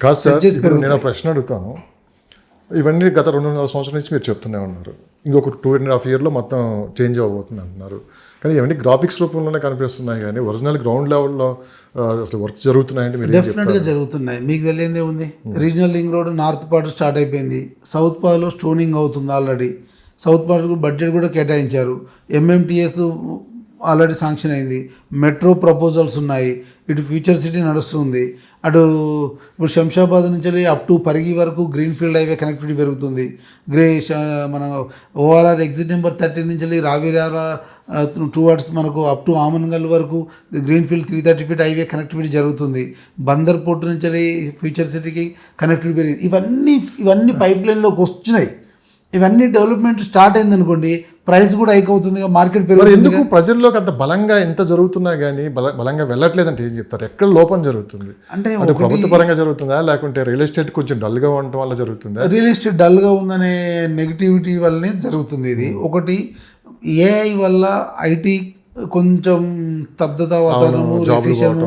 కాదు సార్, ఇప్పుడు నేను ప్రశ్న అడుగుతాను. ఇవన్నీ గత 2.5 సంవత్సరాల నుంచి మీరు చెప్తూనే ఉన్నారు. ఇంకొక 2.5 ఇయర్లో మొత్తం చేంజ్ అవ్వబోతుంది అంటున్నారు. కానీ ఇవన్నీ గ్రాఫిక్స్ రూపంలోనే కనిపిస్తున్నాయి, కానీ ఒరిజినల్ గ్రౌండ్ లెవెల్లో అసలు వర్క్ జరుగుతున్నాయంటే మీరు డెఫినెట్గా జరుగుతున్నాయి. మీకు తెలియదే ఉంది. Regional link road north part start అయిపోయింది. సౌత్ పార్ట్లో స్టోనింగ్ అవుతుంది ఆల్రెడీ. సౌత్ పార్ట్ బడ్జెట్ కూడా కేటాయించారు. ఎంఎంటీఎస్ ఆల్రెడీ శాంక్షన్ అయింది. మెట్రో ప్రపోజల్స్ ఉన్నాయి. ఇటు ఫ్యూచర్ సిటీ నడుస్తుంది. అటు ఇప్పుడు శంషాబాద్ నుంచి అప్ టు పరిగి వరకు గ్రీన్ఫీల్డ్ హైవే కనెక్టివిటీ పెరుగుతుంది. మన ఓఆర్ఆర్ ఎగ్జిట్ నెంబర్ 30 నుంచి రావిరాల టువర్డ్స్ మనకు అప్ టు ఆమన్గల్ వరకు గ్రీన్ఫీల్డ్ 330 ఫీట్ హైవే కనెక్టివిటీ జరుగుతుంది. బందర్ పోర్ట్ నుంచి ఫ్యూచర్ సిటీకి కనెక్టివిటీ పెరిగింది. ఇవన్నీ పైప్ లైన్లోకి వస్తున్నాయి. ఇవన్నీ డెవలప్మెంట్ స్టార్ట్ అయింది అనుకోండి, ప్రైస్ కూడా హైక్ అవుతుంది, మార్కెట్ పెరుగుతుంది. ఎందుకు ప్రజల్లోకి అంత బలంగా ఎంత జరుగుతున్నా కానీ బలంగా వెళ్ళట్లేదంటే ఏం చెప్తారు? ఎక్కడ లోపం జరుగుతుంది? అంటే ప్రభుత్వ పరంగా జరుగుతుందా, లేకుంటే రియల్ ఎస్టేట్ కొంచెం డల్గా ఉండటం వల్ల జరుగుతుందా? రియల్ ఎస్టేట్ డల్గా ఉందనే నెగిటివిటీ వల్లనే జరుగుతుంది. ఇది ఒకటి. ఏఐ వల్ల ఐటీ కొంచెం స్తబ్దత వాతావరణము, రెసిషన్,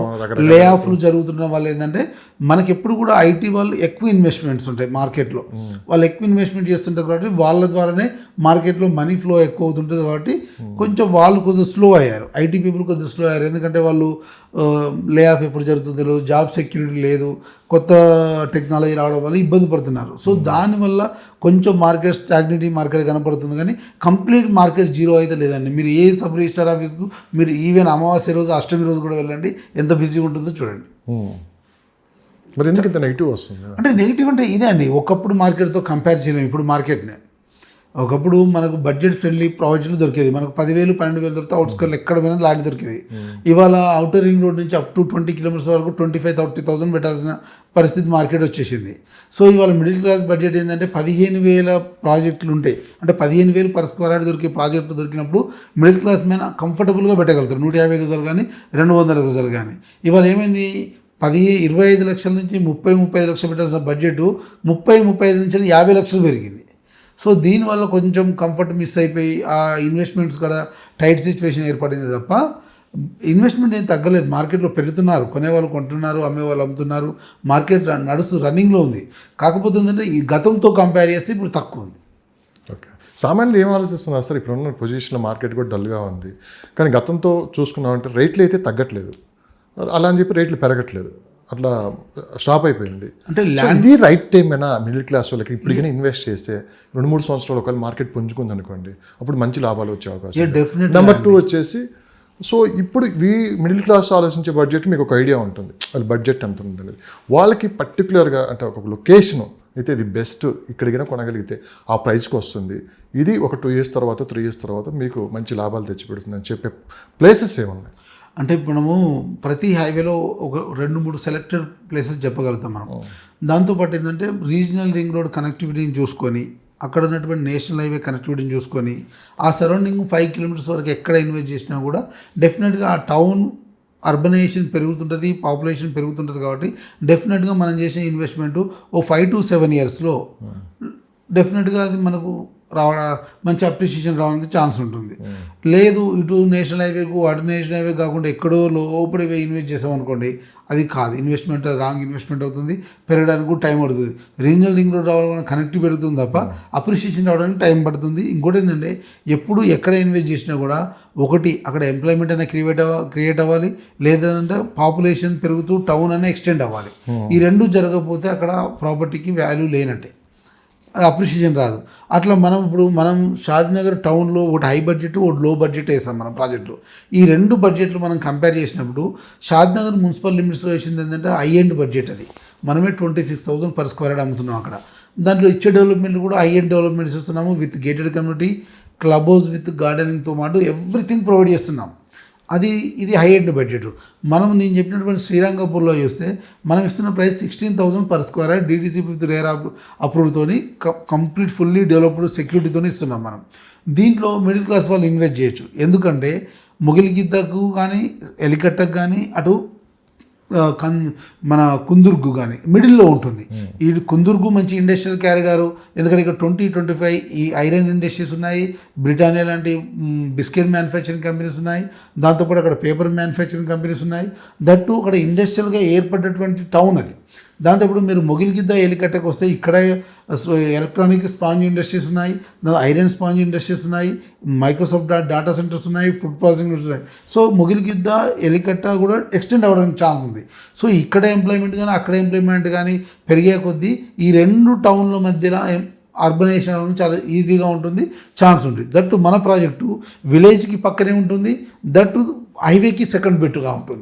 లే ఆఫ్లు జరుగుతున్న వల్ల ఏంటంటే మనకి ఎప్పుడు కూడా ఐటీ వాళ్ళు ఎక్కువ ఇన్వెస్ట్మెంట్స్ ఉంటాయి మార్కెట్లో. వాళ్ళు ఎక్కువ ఇన్వెస్ట్మెంట్ చేస్తుంటారు కాబట్టి వాళ్ళ ద్వారానే మార్కెట్లో మనీ ఫ్లో ఎక్కువ అవుతుంటుంది. కాబట్టి కొంచెం వాళ్ళు కొద్దిగా స్లో అయ్యారు. ఐటీ పీపుల్ కొద్దిగా స్లో అయ్యారు. ఎందుకంటే వాళ్ళు లే ఆఫ్ ఎప్పుడు జరుగుతుందో, జాబ్ సెక్యూరిటీ లేదు, కొత్త టెక్నాలజీ రావడం వల్ల ఇబ్బంది పడుతున్నారు. సో దానివల్ల కొంచెం మార్కెట్ స్టాగ్నిటీ మార్కెట్ కనపడుతుంది. కానీ కంప్లీట్ మార్కెట్ జీరో అయితే లేదండి. మీరు ఏ సబ్ రిజిస్టర్ ఆఫీస్కు మీరు ఈవెన్ అమావాస్య రోజు, అష్టమి రోజు కూడా వెళ్ళండి, ఎంత బిజీగా ఉంటుందో చూడండి. మరి ఎందుకు ఇంత నెగిటివ్ వస్తుంది? అంటే నెగిటివ్ అంటే ఇదే అండి, ఒకప్పుడు మార్కెట్తో కంపేర్ చేయలేము ఇప్పుడు మార్కెట్ని. ఒకప్పుడు మనకు బడ్జెట్ ఫ్రెండ్లీ ప్రాజెక్టులు దొరికేది. మనకు 10,000 12,000 దొరికితే అవుట్స్కర్ట్లు ఎక్కడ పోయినా లాంటి దొరికేది. ఇవాళ అవుటర్ రింగ్ రోడ్ నుంచి అప్ టు 20 కిలోమీటర్స్ వరకు 25,000-30,000 పెట్టాల్సిన పరిస్థితి మార్కెట్ వచ్చేసింది. సో ఇవాళ మిడిల్ క్లాస్ బడ్జెట్ ఏంటంటే 15,000 ప్రాజెక్టులు ఉంటాయి. అంటే 15,000 పర్ స్క్వేర్ యార్డ్ దొరికే ప్రాజెక్టు దొరికినప్పుడు మిడిల్ క్లాస్ మీద కంఫర్టబుల్గా పెట్టగలుగుతారు. 150 గజాలు కానీ 200 గజాలు కానీ. ఇవాళ ఏమైంది, 25 లక్షల నుంచి 30-35 లక్షలు పెట్టాల్సిన బడ్జెట్ 30-35 నుంచి 50 లక్షలు పెరిగింది. సో దీనివల్ల కొంచెం కంఫర్ట్ మిస్ అయిపోయి ఆ ఇన్వెస్ట్మెంట్స్ కూడా టైట్ సిచ్యువేషన్ ఏర్పడింది తప్ప ఇన్వెస్ట్మెంట్ ఏం తగ్గలేదు. మార్కెట్లో పెరుగుతున్నారు, కొనేవాళ్ళు కొంటున్నారు, అమ్మేవాళ్ళు అమ్ముతున్నారు. మార్కెట్ రన్నింగ్లో ఉంది. కాకపోతే ఏంటంటే ఈ గతంతో కంపేర్ చేస్తే ఇప్పుడు తక్కువ ఉంది. ఓకే, సామాన్యులు ఏం ఆలోచిస్తున్నారు సార్? ఇప్పుడున్న పొజిషన్లో మార్కెట్ కూడా డల్గా ఉంది, కానీ గతంతో చూసుకున్నామంటే రేట్లు అయితే తగ్గట్లేదు, అలా అని చెప్పి రేట్లు పెరగట్లేదు, అట్లా స్టాప్ అయిపోయింది. అంటే ఇది రైట్ టైమేనా మిడిల్ క్లాస్ వాళ్ళకి ఇప్పటికైనా ఇన్వెస్ట్ చేస్తే? 2-3 సంవత్సరాలు ఒకవేళ మార్కెట్ పుంజుకుంది అనుకోండి, అప్పుడు మంచి లాభాలు వచ్చే అవకాశం. నెంబర్ 2 వచ్చేసి, సో ఇప్పుడు మిడిల్ క్లాస్ ఆలోచించే బడ్జెట్ మీకు ఒక ఐడియా ఉంటుంది, వాళ్ళ బడ్జెట్ ఎంత ఉంటుంది. వాళ్ళకి పర్టికులర్గా అంటే ఒక లొకేషను అయితే ఇది బెస్ట్, ఇక్కడికైనా కొనగలిగితే ఆ ప్రైస్కి వస్తుంది, ఇది ఒక 2 ఇయర్స్ తర్వాత 3 ఇయర్స్ తర్వాత మీకు మంచి లాభాలు తెచ్చిపెడుతుంది అని చెప్పే ప్లేసెస్ ఏమున్నాయి? అంటే ఇప్పుడు మనము ప్రతి హైవేలో ఒక 2-3 సెలెక్టెడ్ ప్లేసెస్ చెప్పగలుగుతాం మనం. దాంతోపాటు ఏంటంటే రీజనల్ రింగ్ రోడ్ కనెక్టివిటీని చూసుకొని, అక్కడ ఉన్నటువంటి నేషనల్ హైవే కనెక్టివిటీని చూసుకొని, ఆ సరౌండింగ్ 5 కిలోమీటర్స్ వరకు ఎక్కడ ఇన్వెస్ట్ చేసినా కూడా డెఫినెట్గా ఆ టౌన్ అర్బనైజేషన్ పెరుగుతుంటుంది, పాపులేషన్ పెరుగుతుంటుంది. కాబట్టి డెఫినెట్గా మనం చేసిన ఇన్వెస్ట్మెంట్ ఓ 5 to 7 ఇయర్స్లో డెఫినెట్గా అది మనకు మంచి అప్రిషియేషన్ రావడానికి ఛాన్స్ ఉంటుంది. లేదు ఇటు నేషనల్ హైవేకు అటు నేషనల్ హైవే కాకుండా ఎక్కడో లోపలి ఇన్వెస్ట్ చేసామనుకోండి, అది కాదు, ఇన్వెస్ట్మెంట్ రాంగ్ ఇన్వెస్ట్మెంట్ అవుతుంది, పెరగడానికి కూడా టైం పడుతుంది. రీజనల్ లింక్ రోడ్ రావడానికి కనెక్టివ్ పెరుగుతుంది తప్ప అప్రిషియేషన్ రావడానికి టైం పడుతుంది. ఇంకోటి ఏంటంటే ఎప్పుడు ఎక్కడ ఇన్వెస్ట్ చేసినా కూడా ఒకటి అక్కడ ఎంప్లాయ్మెంట్ అనేది క్రియేట్ అవ్వాలి, లేదంటే పాపులేషన్ పెరుగుతూ టౌన్ అనేది ఎక్స్టెండ్ అవ్వాలి. ఈ రెండు జరగకపోతే అక్కడ ప్రాపర్టీకి వాల్యూ లేనట్టే, అప్రిషియేషన్ రాదు. అట్లా మనం షాద్నగర్ టౌన్లో ఒకటి హై బడ్జెట్, ఒకటి లో బడ్జెట్ వేసాం మనం ప్రాజెక్టు. ఈ 2 బడ్జెట్లు మనం కంపేర్ చేసినప్పుడు షాద్నగర్ మున్సిపల్ లిమిట్స్లో వేసింది ఏంటంటే హై ఎండ్ బడ్జెట్. అది మనమే 26,000 పర్ స్క్వేర్ యార్డ్ అమ్ముతున్నాం అక్కడ. దాంట్లో ఇచ్చే డెవలప్మెంట్ కూడా హై ఎండ్ డెవలప్మెంట్స్ ఇస్తున్నాము, with gated community, club house with గార్డెనింగ్తో పాటు ఎవ్రీథింగ్ ప్రొవైడ్ చేస్తున్నాం. ఇది హై ఎండ్ బడ్జెట్. నేను చెప్పినటువంటి శ్రీరంగపూర్లో చూస్తే మనం ఇస్తున్న price 16,000 per square yard, DTC with RERA అప్రూవ్డ్తోని కంప్లీట్ ఫుల్లీ డెవలప్డ్ సెక్యూరిటీతో ఇస్తున్నాం మనం. దీంట్లో మిడిల్ క్లాస్ వాళ్ళు ఇన్వెస్ట్ చేయొచ్చు. ఎందుకంటే ముగిలిగిద్దకు కానీ ఎలికట్టకు కానీ అటు మన కుందుర్గు కానీ మిడిల్లో ఉంటుంది. ఈ కుందుర్గు మంచి ఇండస్ట్రియల్ క్యారిడారు, ఎందుకంటే ఇక్కడ 20-25 ఈ ఐరన్ ఇండస్ట్రీస్ ఉన్నాయి, బ్రిటానియా లాంటి బిస్కెట్ మ్యానుఫ్యాక్చరింగ్ కంపెనీస్ ఉన్నాయి, దాంతోపాటు అక్కడ పేపర్ మ్యానుఫ్యాక్చరింగ్ కంపెనీస్ ఉన్నాయి. దట్టు అక్కడ ఇండస్ట్రియల్గా ఏర్పడ్డటువంటి టౌన్ అది. దాంతో ఇప్పుడు మీరు మొగిలిగిద్ద ఎలికట్టకు వస్తే ఇక్కడ ఎలక్ట్రానిక్ స్పాంజ్ ఇండస్ట్రీస్ ఉన్నాయి, ఐరన్ స్పాంజ్ ఇండస్ట్రీస్ ఉన్నాయి, మైక్రోసాఫ్ట్ డేటా సెంటర్స్ ఉన్నాయి, ఫుడ్ ప్రాసెసింగ్ ఉన్నాయి. సో మొగిలిగిద్ద ఎలికట్ట కూడా ఎక్స్టెండ్ అవ్వడానికి ఛాన్స్ ఉంది. సో ఇక్కడ ఎంప్లాయ్మెంట్ కానీ అక్కడ ఎంప్లాయ్మెంట్ కానీ పెరిగే కొద్దీ ఈ రెండు టౌన్ల మధ్యలో అర్బనైజేషన్ అనేది చాలా ఈజీగా ఉంటుంది, ఛాన్స్ ఉంటుంది. దట్టు మన ప్రాజెక్టు విలేజ్కి పక్కనే ఉంటుంది, దట్టు హైవేకి సెకండ్ బెట్టుగా ఉంటుంది.